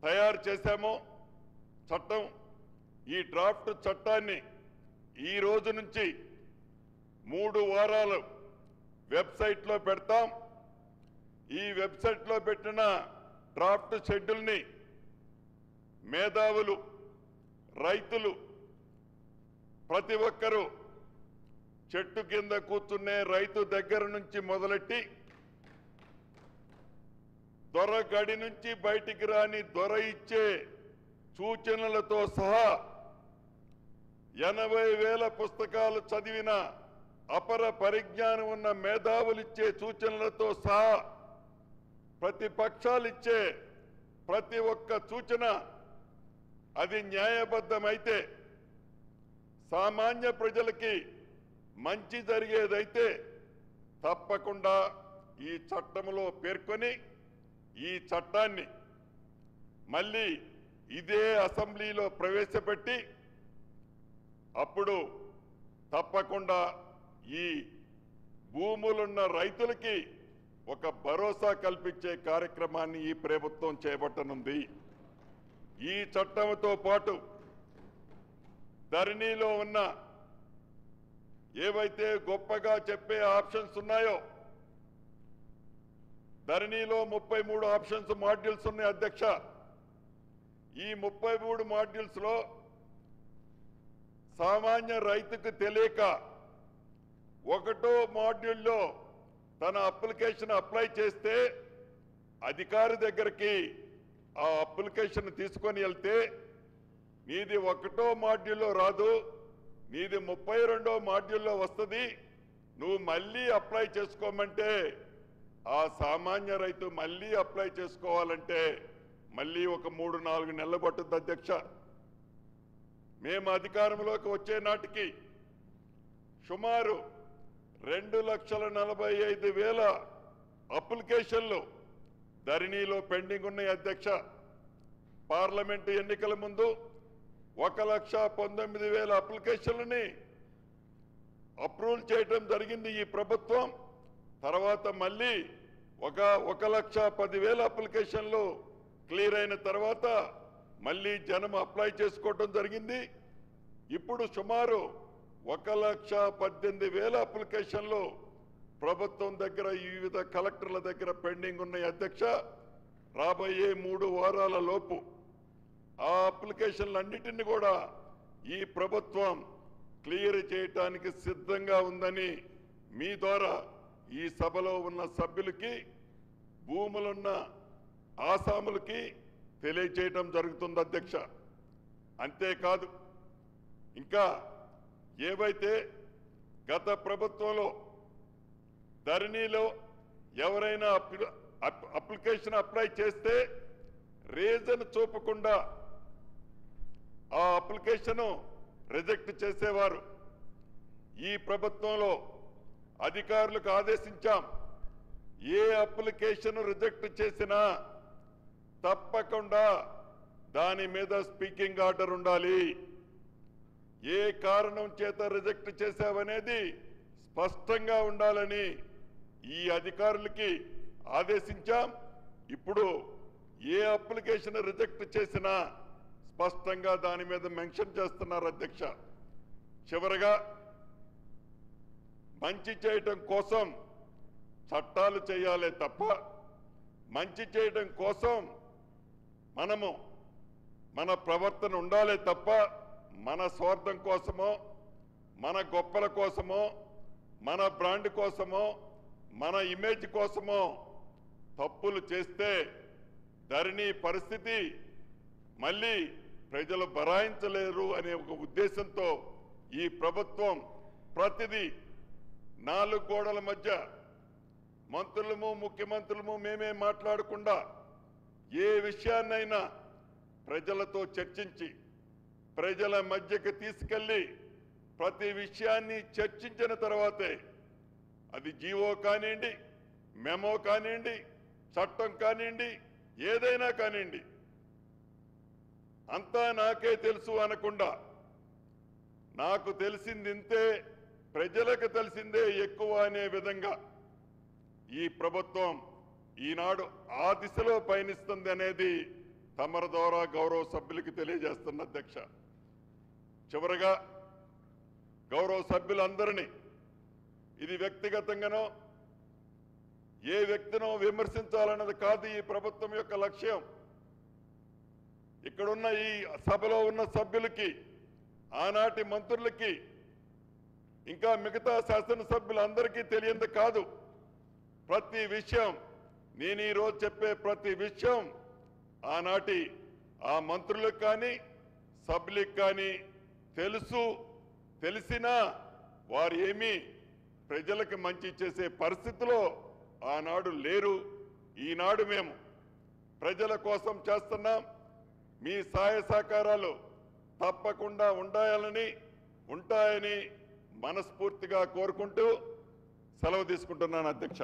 తయారు చేశామో చట్టం, ఈ డ్రాఫ్ట్ చట్టాన్ని ఈ రోజు నుంచి 3 వారాలు వెబ్సైట్లో పెడతాం. ఈ వెబ్సైట్లో పెట్టిన డ్రాఫ్ట్ షెడ్యూల్ని మేధావులు, రైతులు, ప్రతి ఒక్కరూ చెట్టు కింద కూర్చునే రైతు దగ్గర నుంచి మొదలెట్టి దొర గడి నుంచి బయటికి రాని దొర ఇచ్చే సూచనలతో సహా 80,000 పుస్తకాలు చదివిన అపర పరిజ్ఞానం ఉన్న మేధావులు ఇచ్చే సూచనలతో సహా ప్రతిపక్షాలు ఇచ్చే ప్రతి ఒక్క సూచన అది న్యాయబద్ధమైతే, సామాన్య ప్రజలకి మంచి జరిగేదైతే తప్పకుండా ఈ చట్టంలో పేర్కొని ఈ చట్టాన్ని మళ్ళీ ఇదే అసెంబ్లీలో ప్రవేశపెట్టి అప్పుడు తప్పకుండా ఈ భూములున్న రైతులకి ఒక భరోసా కల్పించే కార్యక్రమాన్ని ఈ ప్రభుత్వం చేపట్టనుంది. ఈ చట్టంతో పాటు ధరణిలో ఉన్న ఏవైతే గొప్పగా చెప్పే ఆప్షన్స్ ఉన్నాయో, ధరణిలో 33 ఆప్షన్స్ మాడ్యూల్స్ ఉన్నాయి అధ్యక్ష. ఈ 33 మాడ్యూల్స్ లో సామాన్య రైతుకు తెలియక ఒకటో మాడ్యూల్లో తన అప్లికేషన్ అప్లై చేస్తే అధికారి దగ్గరికి ఆ అప్లికేషన్ తీసుకొని వెళ్తే నీది ఒకటో మాడ్యూల్లో రాదు, నీది 32వ మాడ్యూల్లో వస్తుంది, నువ్వు మళ్ళీ అప్లై చేసుకోమంటే ఆ సామాన్య రైతు మళ్ళీ అప్లై చేసుకోవాలంటే మళ్ళీ ఒక 3-4 నెలలు పట్టుద్ది అధ్యక్ష. మేము అధికారంలోకి వచ్చే నాటికి సుమారు 2,45,000 అప్లికేషన్లు ధరణిలో పెండింగ్ ఉన్నాయి అధ్యక్ష. పార్లమెంటు ఎన్నికల ముందు 1,19,000 అప్లికేషన్లని అప్రూవల్ చేయడం జరిగింది ఈ ప్రభుత్వం. తర్వాత మళ్ళీ 1,10,000 అప్లికేషన్లు క్లియర్ అయిన తర్వాత మళ్ళీ జనం అప్లై చేసుకోవడం జరిగింది. ఇప్పుడు సుమారు 1,18,000 అప్లికేషన్లు ప్రభుత్వం దగ్గర, వివిధ కలెక్టర్ల దగ్గర పెండింగ్ ఉన్నాయి అధ్యక్ష. రాబోయే 3 వారాల లోపు ఆ అప్లికేషన్లన్నిటిని కూడా ఈ ప్రభుత్వం క్లియర్ చేయడానికి సిద్ధంగా ఉందని మీ ద్వారా ఈ సభలో ఉన్న సభ్యులకి, భూములున్న ఆసాములకి తెలియచేయటం జరుగుతుంది అధ్యక్ష. అంతేకాదు ఇంకా ఏవైతే గత ప్రభుత్వంలో ధరణిలో ఎవరైనా అప్లికేషన్ అప్లై చేస్తే రీజన్ చూపకుండా ఆ అప్లికేషన్ రిజెక్ట్ చేసేవారు, ఈ ప్రభుత్వంలో అధికారులకు ఆదేశించాం. ఏ అప్లికేషన్ రిజెక్ట్ చేసినా తప్పకుండా దాని మీద స్పీకింగ్ ఆర్డర్ ఉండాలి. ఏ కారణం చేత రిజెక్ట్ చేశావనేది స్పష్టంగా ఉండాలని ఈ అధికారులకి ఆదేశించాం. ఇప్పుడు ఏ అప్లికేషన్ రిజెక్ట్ చేసినా స్పష్టంగా దాని మీద మెన్షన్ చేస్తున్నారు అధ్యక్ష. చివరగా మంచి చేయటం కోసం చట్టాలు చేయాలే తప్ప, మంచి చేయటం కోసం మనము మన ప్రవర్తన ఉండాలే తప్ప మన స్వార్థం కోసమో, మన గొప్పల కోసమో, మన బ్రాండ్ కోసమో, మన ఇమేజ్ కోసమో తప్పులు చేస్తే ధరణి పరిస్థితి మళ్ళీ ప్రజలు భరాయించలేరు అనే ఒక ఉద్దేశంతో ఈ ప్రభుత్వం ప్రతిదీ 4 గోడల మధ్య మంత్రులము, ముఖ్యమంత్రులము మేమే మాట్లాడకుండా ఏ విషయాన్నైనా ప్రజలతో చర్చించి ప్రజల మధ్యకి తీసుకెళ్లి ప్రతి విషయాన్ని చర్చించిన తర్వాతే అది జీవో కానివ్వండి, మెమో కానివ్వండి, చట్టం కానివ్వండి, ఏదైనా కానివ్వండి అంతా నాకే తెలుసు అనకుండా నాకు తెలిసింది ఇంతే, ప్రజలకు తెలిసిందే ఎక్కువ అనే విధంగా ఈ ప్రభుత్వం ఈనాడు ఆ దిశలో పయనిస్తుంది అనేది తమరి ద్వారా గౌరవ సభ్యులకి తెలియజేస్తున్న అధ్యక్ష. చివరగా గౌరవ సభ్యులందరినీ ఇది వ్యక్తిగతంగానో ఏ వ్యక్తినో విమర్శించాలన్నది కాదు ఈ ప్రభుత్వం యొక్క లక్ష్యం. ఇక్కడున్న ఈ సభలో ఉన్న సభ్యులకి, ఆనాటి మంత్రులకి, ఇంకా మిగతా శాసనసభ్యులందరికీ తెలియంది కాదు. ప్రతి విషయం, నేను ఈరోజు చెప్పే ప్రతి విషయం ఆనాటి ఆ మంత్రులకు కానీ సభ్యులకు కానీ తెలుసు. తెలిసినా వారు ఏమీ ప్రజలకు మంచి చేసే పరిస్థితిలో ఆనాడు లేరు. ఈనాడు మేము ప్రజల కోసం చేస్తున్నాం. మీ సహాయ సహకారాలు తప్పకుండా ఉంటాయని మనస్ఫూర్తిగా కోరుకుంటూ సెలవు తీసుకుంటున్నాను అధ్యక్ష.